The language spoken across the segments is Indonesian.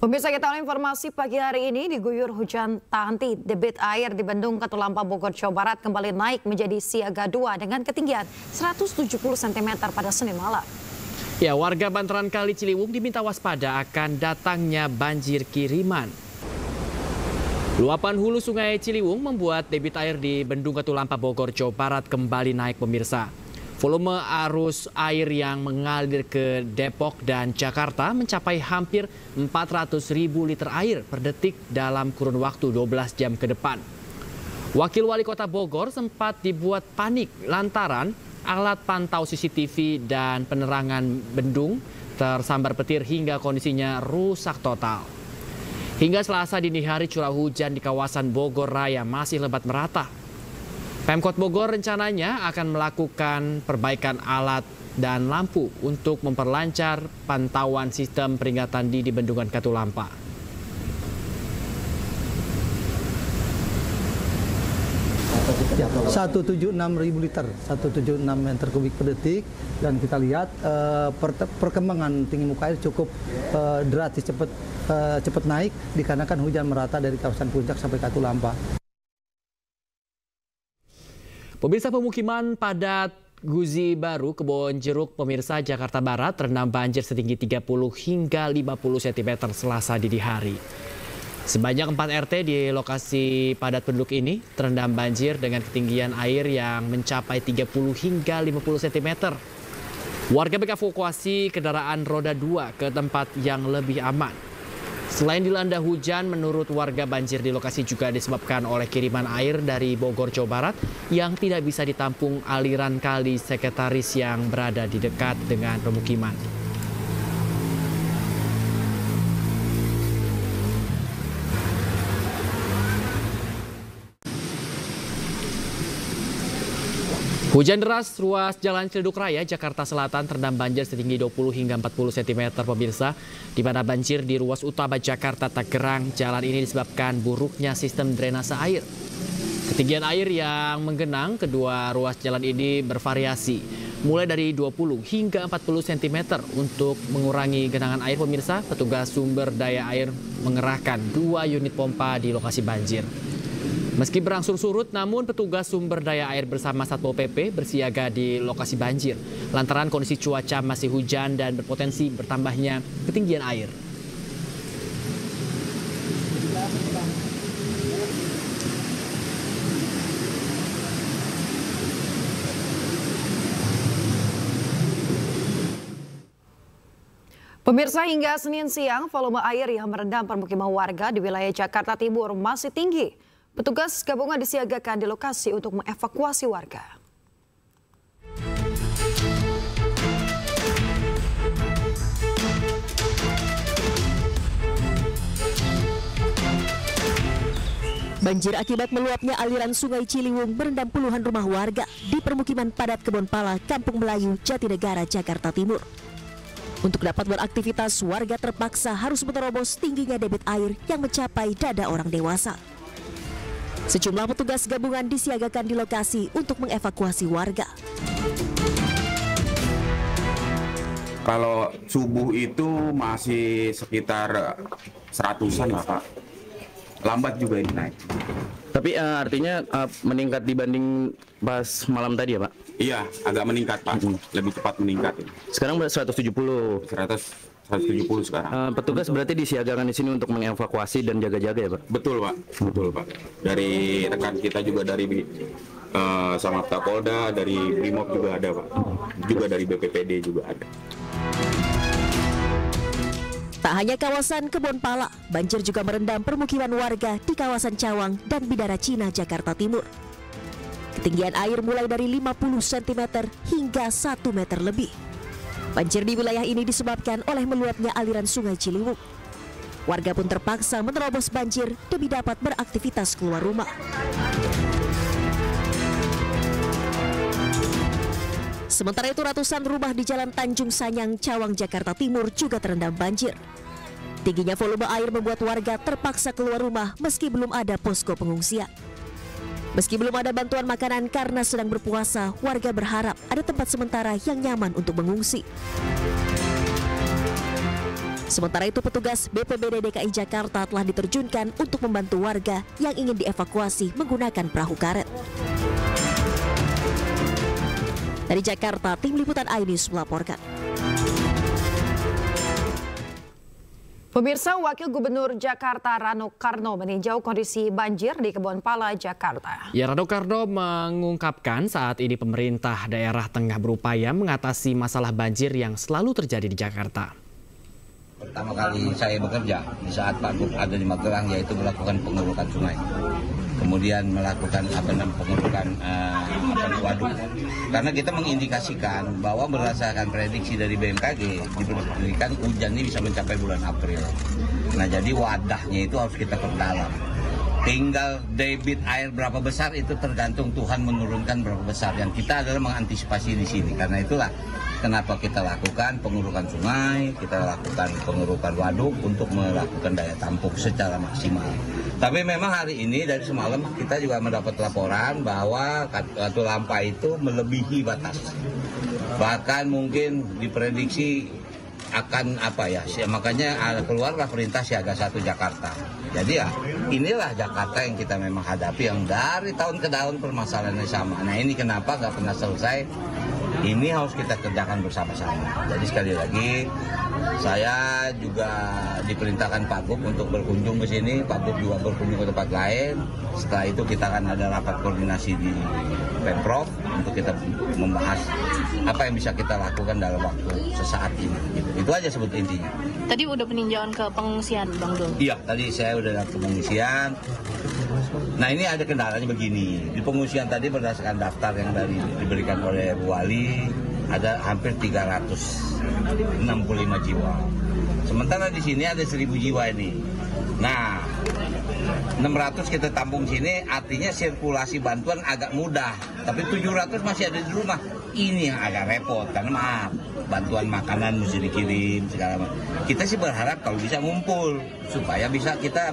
Pemirsa, kita tahu informasi pagi hari ini diguyur hujan tak henti. Debit air di Bendung Katulampa, Bogor, Jawa Barat kembali naik menjadi siaga 2 dengan ketinggian 170 cm pada Senin malam. Ya, warga bantaran Kali Ciliwung diminta waspada akan datangnya banjir kiriman. Luapan hulu Sungai Ciliwung membuat debit air di Bendung Katulampa, Bogor, Jawa Barat kembali naik, pemirsa. Volume arus air yang mengalir ke Depok dan Jakarta mencapai hampir 400.000 liter air per detik dalam kurun waktu 12 jam ke depan. Wakil Wali Kota Bogor sempat dibuat panik lantaran alat pantau CCTV dan penerangan bendung tersambar petir hingga kondisinya rusak total. Hingga Selasa dini hari curah hujan di kawasan Bogor Raya masih lebat merata. Pemkot Bogor rencananya akan melakukan perbaikan alat dan lampu untuk memperlancar pantauan sistem peringatan dini Bendungan Katulampa. Ya, 176.000 liter, 176 meter kubik per detik, dan kita lihat perkembangan tinggi muka air cukup drastis cepat naik dikarenakan hujan merata dari kawasan puncak sampai Katulampa. Pemirsa, pemukiman padat Guzi Baru, Kebon Jeruk, pemirsa, Jakarta Barat terendam banjir setinggi 30 hingga 50 cm Selasa dini hari. Sebanyak 4 RT di lokasi padat penduduk ini terendam banjir dengan ketinggian air yang mencapai 30 hingga 50 cm. Warga mengevakuasi kendaraan roda 2 ke tempat yang lebih aman. Selain dilanda hujan, menurut warga banjir di lokasi juga disebabkan oleh kiriman air dari Bogor, Jawa Barat yang tidak bisa ditampung aliran kali Sekretaris yang berada di dekat dengan pemukiman. Hujan deras ruas Jalan Ciledug Raya, Jakarta Selatan terendam banjir setinggi 20 hingga 40 cm, pemirsa. Di mana banjir di ruas utama Jakarta Tangerang, jalan ini disebabkan buruknya sistem drainase air. Ketinggian air yang menggenang kedua ruas jalan ini bervariasi, mulai dari 20 hingga 40 cm. Untuk mengurangi genangan air, pemirsa, petugas sumber daya air mengerahkan 2 unit pompa di lokasi banjir. Meski berangsur surut, namun petugas sumber daya air bersama Satpol PP bersiaga di lokasi banjir lantaran kondisi cuaca masih hujan dan berpotensi bertambahnya ketinggian air. Pemirsa, hingga Senin siang volume air yang merendam permukiman warga di wilayah Jakarta Timur masih tinggi. Petugas gabungan disiagakan di lokasi untuk mengevakuasi warga. Banjir akibat meluapnya aliran Sungai Ciliwung merendam puluhan rumah warga di permukiman padat Kebon Pala, Kampung Melayu, Jatinegara, Jakarta Timur. Untuk dapat beraktivitas, warga terpaksa harus menerobos tingginya debit air yang mencapai dada orang dewasa. Sejumlah petugas gabungan disiagakan di lokasi untuk mengevakuasi warga. Kalau subuh itu masih sekitar 100-an lah, Pak. Lambat juga ini naik. Tapi artinya meningkat dibanding pas malam tadi ya, Pak? Iya, agak meningkat, Pak. Lebih cepat meningkat. Sekarang 170 sekarang. Petugas berarti disiagakan di sini untuk mengevakuasi dan jaga-jaga ya, Pak? Betul, Pak. Betul, Pak. Dari rekan kita juga dari Samapta Polda, dari Brimob juga ada, Pak. Juga dari BPPD juga ada. Tak hanya kawasan Kebon Pala, banjir juga merendam permukiman warga di kawasan Cawang dan Bidara Cina, Jakarta Timur. Ketinggian air mulai dari 50 cm hingga 1 meter lebih. Banjir di wilayah ini disebabkan oleh meluapnya aliran Sungai Ciliwung. Warga pun terpaksa menerobos banjir demi dapat beraktivitas keluar rumah. Sementara itu, ratusan rumah di Jalan Tanjung Sanyang, Cawang, Jakarta Timur juga terendam banjir. Tingginya volume air membuat warga terpaksa keluar rumah meski belum ada posko pengungsian. Meski belum ada bantuan makanan karena sedang berpuasa, warga berharap ada tempat sementara yang nyaman untuk mengungsi. Sementara itu petugas BPBD DKI Jakarta telah diterjunkan untuk membantu warga yang ingin dievakuasi menggunakan perahu karet. Dari Jakarta, tim liputan iNews melaporkan. Pemirsa, Wakil Gubernur Jakarta Rano Karno meninjau kondisi banjir di Kebonpala, Jakarta. Ya, Rano Karno mengungkapkan saat ini pemerintah daerah tengah berupaya mengatasi masalah banjir yang selalu terjadi di Jakarta. Pertama kali saya bekerja di saat Pak Gub ada di Magelang, yaitu melakukan pengurukan sungai. Kemudian melakukan pengurukan waduk. Karena kita mengindikasikan bahwa berdasarkan prediksi dari BMKG diberikan hujan ini bisa mencapai bulan April. Nah, jadi wadahnya itu harus kita perdalam. Tinggal debit air berapa besar itu tergantung Tuhan menurunkan berapa besar. Yang kita adalah mengantisipasi di sini. Karena itulah kenapa kita lakukan pengurukan sungai, kita lakukan pengurukan waduk untuk melakukan daya tampung secara maksimal. Tapi memang hari ini dari semalam kita juga mendapat laporan bahwa Katulampa itu melebihi batas. Bahkan mungkin diprediksi akan makanya keluarlah perintah siaga 1 Jakarta. Jadi ya inilah Jakarta yang kita memang hadapi, yang dari tahun ke tahun permasalahannya sama. Nah, ini kenapa nggak pernah selesai, ini harus kita kerjakan bersama-sama. Jadi sekali lagi saya juga diperintahkan Pak Gub untuk berkunjung ke sini, Pak Gub juga berkunjung ke tempat lain. Setelah itu kita akan ada rapat koordinasi di Pemprov untuk kita membahas apa yang bisa kita lakukan dalam waktu sesaat ini. Itu aja sebut intinya. Tadi udah peninjauan ke pengungsian, Bang Dul? Iya, tadi saya udah ke pengungsian. Nah, ini ada kendalanya begini. Di pengungsian tadi berdasarkan daftar yang diberikan oleh Bu Wali, ada hampir 365 jiwa. Sementara di sini ada 1.000 jiwa ini. Nah, 600 kita tampung sini, artinya sirkulasi bantuan agak mudah. Tapi 700 masih ada di rumah. Ini yang agak repot, karena maaf, bantuan makanan mesti dikirim segala macam. Kita sih berharap kalau bisa ngumpul supaya bisa kita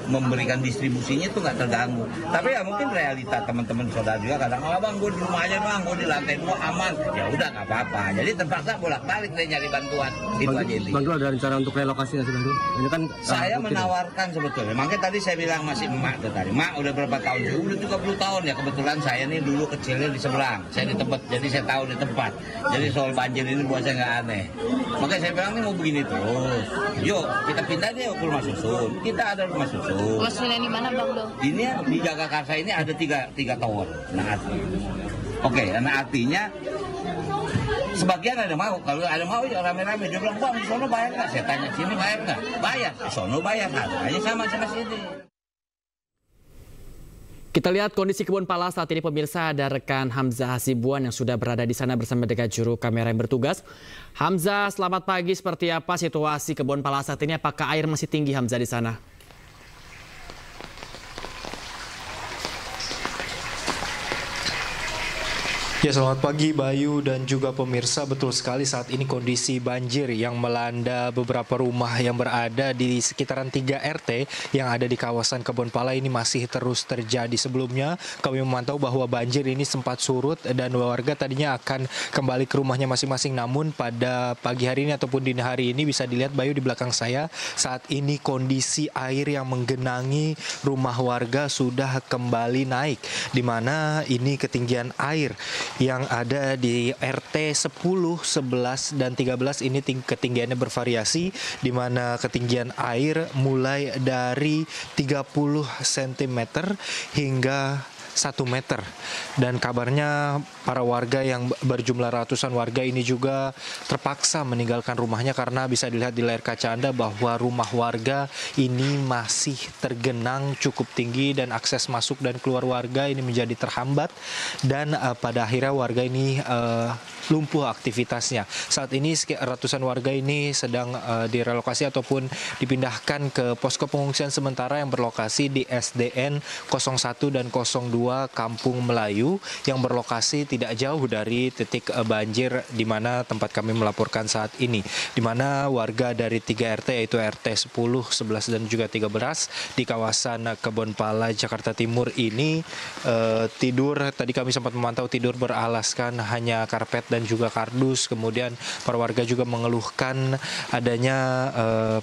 memberikan distribusinya itu nggak terganggu. Tapi ya mungkin realita teman-teman saudara juga kadang, bang, gue di rumah aja bang, gue di lantai 2 aman. Ya udah nggak apa-apa. Jadi terpaksa bolak-balik deh nyari bantuan. Itu aja intinya. Bang Dul, ada rencana untuk relokasi nggak sih Bang Dul? Ini kan saya menawarkan sebetulnya. Makanya tadi saya bilang masih emak tuh tadi. Mak udah berapa tahun? Udah 30 tahun ya. Kebetulan saya nih dulu kecilnya di seberang. Saya di tempat, jadi saya tahu di tempat. Jadi soal banjir ini buat saya nggak aneh. Makanya saya bilang nih mau begini terus. Yuk kita pindah deh ke rumah susun. Kita ada rumah susun. Rumah susunnya di mana Bang Dul? Ini di Jagakarsa ini ada tiga tower. Nah, nah artinya sebagian ada mau, kalau ada mau ya rame-rame. Dia bilang, bang di sono bayar nggak? Saya tanya, sini bayar nggak? Bayar, di sono bayar, harganya sama sini. Kita lihat kondisi Kebonpala saat ini, pemirsa. Ada rekan Hamzah Hasibuan yang sudah berada di sana bersama dengan juru kamera yang bertugas. Hamzah, selamat pagi. Seperti apa situasi Kebonpala saat ini? Apakah air masih tinggi, Hamzah, di sana? Ya, selamat pagi Bayu dan juga pemirsa. Betul sekali, saat ini kondisi banjir yang melanda beberapa rumah yang berada di sekitaran 3 RT yang ada di kawasan Kebonpala ini masih terus terjadi. Sebelumnya kami memantau bahwa banjir ini sempat surut dan warga tadinya akan kembali ke rumahnya masing-masing. Namun pada pagi hari ini ataupun dini hari ini bisa dilihat Bayu di belakang saya, saat ini kondisi air yang menggenangi rumah warga sudah kembali naik, di mana ini ketinggian air yang ada di RT 10, 11, dan 13 ini ketinggiannya bervariasi, di mana ketinggian air mulai dari 30 cm hingga 1 meter. Dan kabarnya para warga yang berjumlah ratusan warga ini juga terpaksa meninggalkan rumahnya karena bisa dilihat di layar kaca Anda bahwa rumah warga ini masih tergenang cukup tinggi dan akses masuk dan keluar warga ini menjadi terhambat, dan pada akhirnya warga ini lumpuh aktivitasnya. Saat ini ratusan warga ini sedang direlokasi ataupun dipindahkan ke posko pengungsian sementara yang berlokasi di SDN 01 dan 02 Kampung Melayu yang berlokasi tidak jauh dari titik banjir di mana tempat kami melaporkan saat ini, di mana warga dari 3 RT yaitu RT 10, 11 dan juga 13 di kawasan Kebonpala Jakarta Timur ini tidur, tadi kami sempat memantau tidur beralaskan hanya karpet dan juga kardus. Kemudian para warga juga mengeluhkan adanya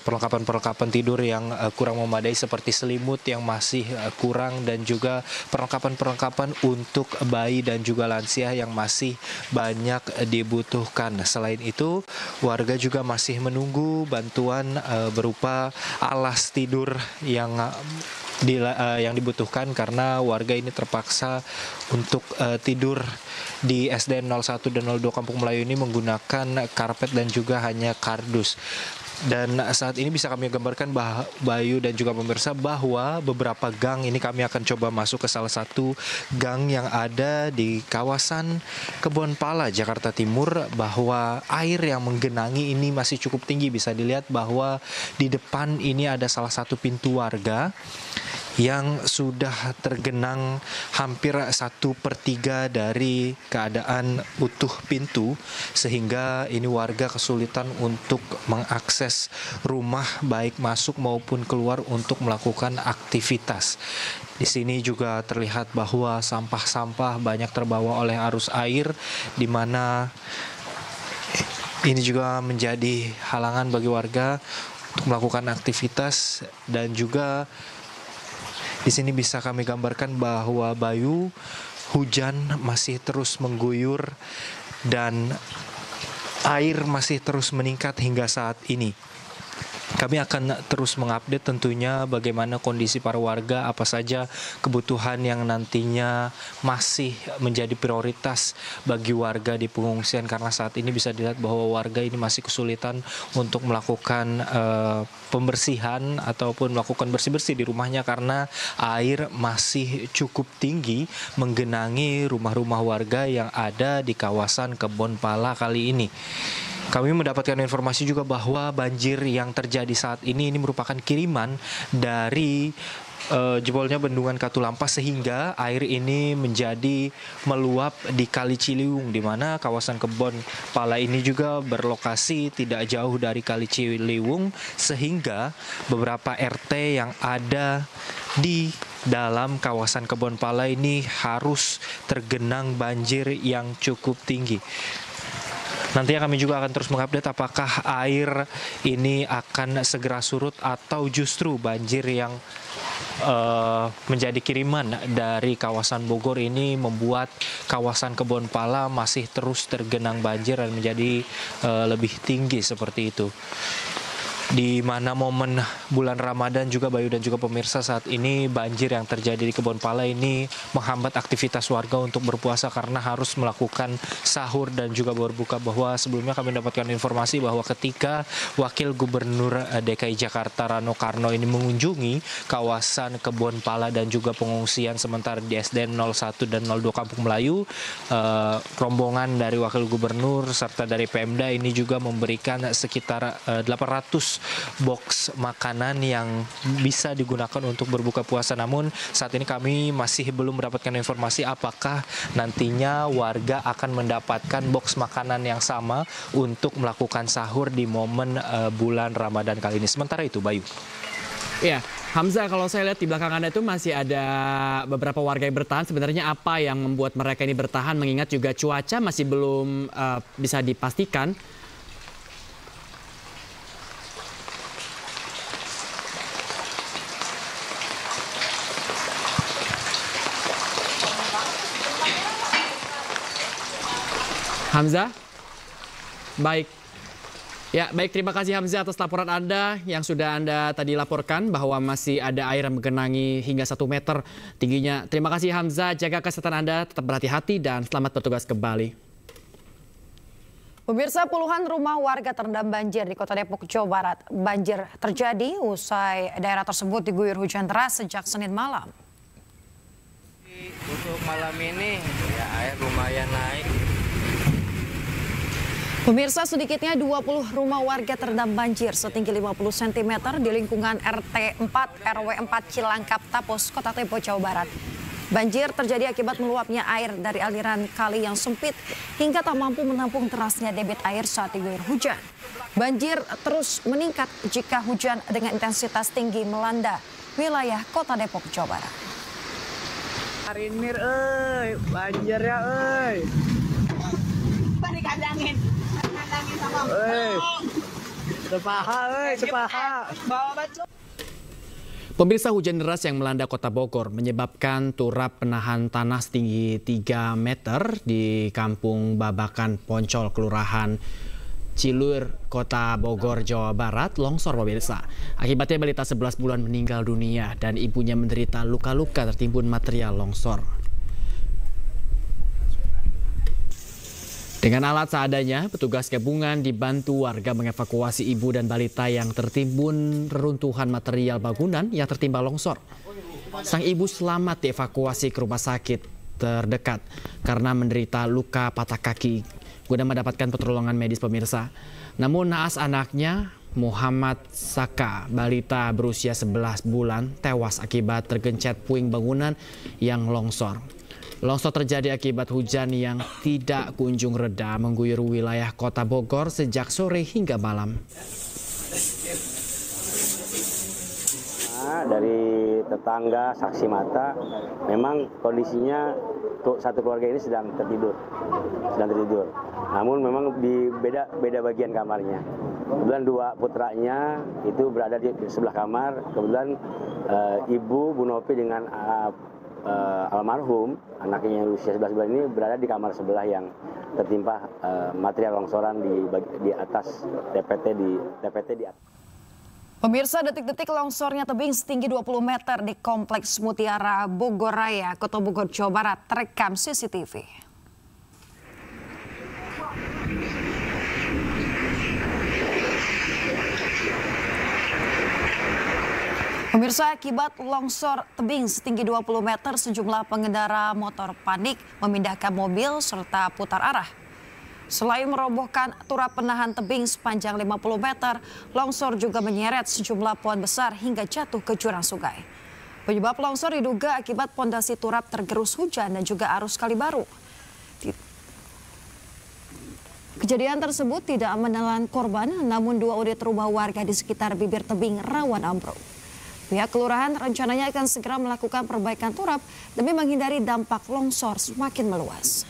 perlengkapan-perlengkapan tidur yang kurang memadai seperti selimut yang masih kurang dan juga perlengkapan-perlengkapan untuk bayi dan juga lansia yang masih banyak dibutuhkan. Selain itu, warga juga masih menunggu bantuan berupa alas tidur yang dibutuhkan karena warga ini terpaksa untuk tidur di SDN 01 dan 02 Kampung Melayu ini menggunakan karpet dan juga hanya kardus. Dan saat ini bisa kami gambarkan Bayu dan juga pemirsa bahwa beberapa gang ini kami akan coba masuk ke salah satu gang yang ada di kawasan Kebonpala, Jakarta Timur, bahwa air yang menggenangi ini masih cukup tinggi. Bisa dilihat bahwa di depan ini ada salah satu pintu warga yang sudah tergenang hampir 1/3 dari keadaan utuh pintu, sehingga ini warga kesulitan untuk mengakses rumah baik masuk maupun keluar untuk melakukan aktivitas. Di sini juga terlihat bahwa sampah-sampah banyak terbawa oleh arus air, di mana ini juga menjadi halangan bagi warga untuk melakukan aktivitas. Dan juga di sini bisa kami gambarkan bahwa Bayu, hujan masih terus mengguyur dan air masih terus meningkat hingga saat ini. Kami akan terus mengupdate tentunya bagaimana kondisi para warga, apa saja kebutuhan yang nantinya masih menjadi prioritas bagi warga di pengungsian, karena saat ini bisa dilihat bahwa warga ini masih kesulitan untuk melakukan pembersihan ataupun melakukan bersih-bersih di rumahnya karena air masih cukup tinggi menggenangi rumah-rumah warga yang ada di kawasan Kebonpala kali ini. Kami mendapatkan informasi juga bahwa banjir yang terjadi saat ini merupakan kiriman dari jebolnya bendungan Katulampa, sehingga air ini menjadi meluap di Kali Ciliwung, di mana kawasan Kebonpala ini juga berlokasi tidak jauh dari Kali Ciliwung, sehingga beberapa RT yang ada di dalam kawasan Kebonpala ini harus tergenang banjir yang cukup tinggi. Nantinya kami juga akan terus mengupdate apakah air ini akan segera surut atau justru banjir yang menjadi kiriman dari kawasan Bogor ini membuat kawasan Kebonpala masih terus tergenang banjir dan menjadi lebih tinggi seperti itu. Di mana momen bulan Ramadan juga Bayu dan juga pemirsa, saat ini banjir yang terjadi di Kebonpala ini menghambat aktivitas warga untuk berpuasa karena harus melakukan sahur dan juga berbuka. Bahwa sebelumnya kami mendapatkan informasi bahwa ketika Wakil Gubernur DKI Jakarta Rano Karno ini mengunjungi kawasan Kebonpala dan juga pengungsian sementara di SDN 01 dan 02 Kampung Melayu, rombongan dari Wakil Gubernur serta dari Pemda ini juga memberikan sekitar 800 box makanan yang bisa digunakan untuk berbuka puasa. Namun saat ini kami masih belum mendapatkan informasi apakah nantinya warga akan mendapatkan box makanan yang sama untuk melakukan sahur di momen bulan Ramadan kali ini. Sementara itu, Bayu. Ya, Hamzah, kalau saya lihat di belakang Anda itu masih ada beberapa warga yang bertahan. Sebenarnya apa yang membuat mereka ini bertahan, mengingat juga cuaca masih belum bisa dipastikan. Hamzah? Baik. Ya, baik, terima kasih Hamzah atas laporan Anda yang sudah Anda tadi laporkan bahwa masih ada air yang menggenangi hingga 1 meter tingginya. Terima kasih Hamzah, jaga kesehatan Anda, tetap berhati-hati dan selamat bertugas kembali. Pemirsa, puluhan rumah warga terendam banjir di Kota Depok, Jawa Barat. Banjir terjadi usai daerah tersebut diguyur hujan deras sejak Senin malam. Untuk malam ini ya air lumayan naik. Pemirsa, sedikitnya 20 rumah warga terendam banjir setinggi 50 cm di lingkungan RT 4 RW 4 Cilangkap Tapos, Kota Depok, Jawa Barat. Banjir terjadi akibat meluapnya air dari aliran kali yang sempit hingga tak mampu menampung derasnya debit air saat diguyur hujan. Banjir terus meningkat jika hujan dengan intensitas tinggi melanda wilayah Kota Depok, Jawa Barat. Harinmir, banjir ya, Pemirsa, hujan deras yang melanda Kota Bogor menyebabkan turap penahan tanah setinggi 3 meter di Kampung Babakan Poncol, Kelurahan Cilur, Kota Bogor, Jawa Barat, longsor pemirsa. Akibatnya balita 11 bulan meninggal dunia dan ibunya menderita luka-luka tertimbun material longsor. Dengan alat seadanya, petugas gabungan dibantu warga mengevakuasi ibu dan balita yang tertimbun reruntuhan material bangunan yang tertimpa longsor. Sang ibu selamat dievakuasi ke rumah sakit terdekat karena menderita luka patah kaki guna mendapatkan pertolongan medis pemirsa. Namun naas anaknya, Muhammad Saka, balita berusia 11 bulan, tewas akibat tergencet puing bangunan yang longsor. Longsor terjadi akibat hujan yang tidak kunjung reda mengguyur wilayah Kota Bogor sejak sore hingga malam. Dari tetangga, saksi mata, memang kondisinya satu keluarga ini sedang tertidur. Namun memang di beda bagian kamarnya. Kebetulan 2 putranya itu berada di sebelah kamar. Kebetulan ibu Bu Nopi dengan almarhum anaknya yang usia 11 bulan ini berada di kamar sebelah yang tertimpa material longsoran di atas TPT di atas. Pemirsa, detik-detik longsornya tebing setinggi 20 meter di Kompleks Mutiara Bogor Raya, Kota Bogor, Jawa Barat, terekam CCTV. Pemirsa, akibat longsor tebing setinggi 20 meter, sejumlah pengendara motor panik memindahkan mobil serta putar arah. Selain merobohkan turap penahan tebing sepanjang 50 meter, longsor juga menyeret sejumlah pohon besar hingga jatuh ke jurang sungai. Penyebab longsor diduga akibat pondasi turap tergerus hujan dan juga arus kali baru. Kejadian tersebut tidak menelan korban, namun 2 unit rumah warga di sekitar bibir tebing rawan ambruk. Pihak kelurahan rencananya akan segera melakukan perbaikan turap demi menghindari dampak longsor semakin meluas.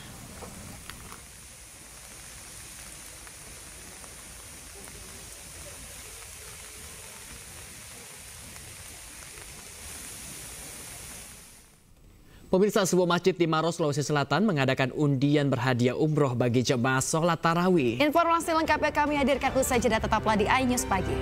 Pemirsa, sebuah masjid di Maros, Sulawesi Selatan mengadakan undian berhadiah umroh bagi jemaah sholat tarawih. Informasi lengkapnya kami hadirkan usai jeda, tetaplah di iNews Pagi.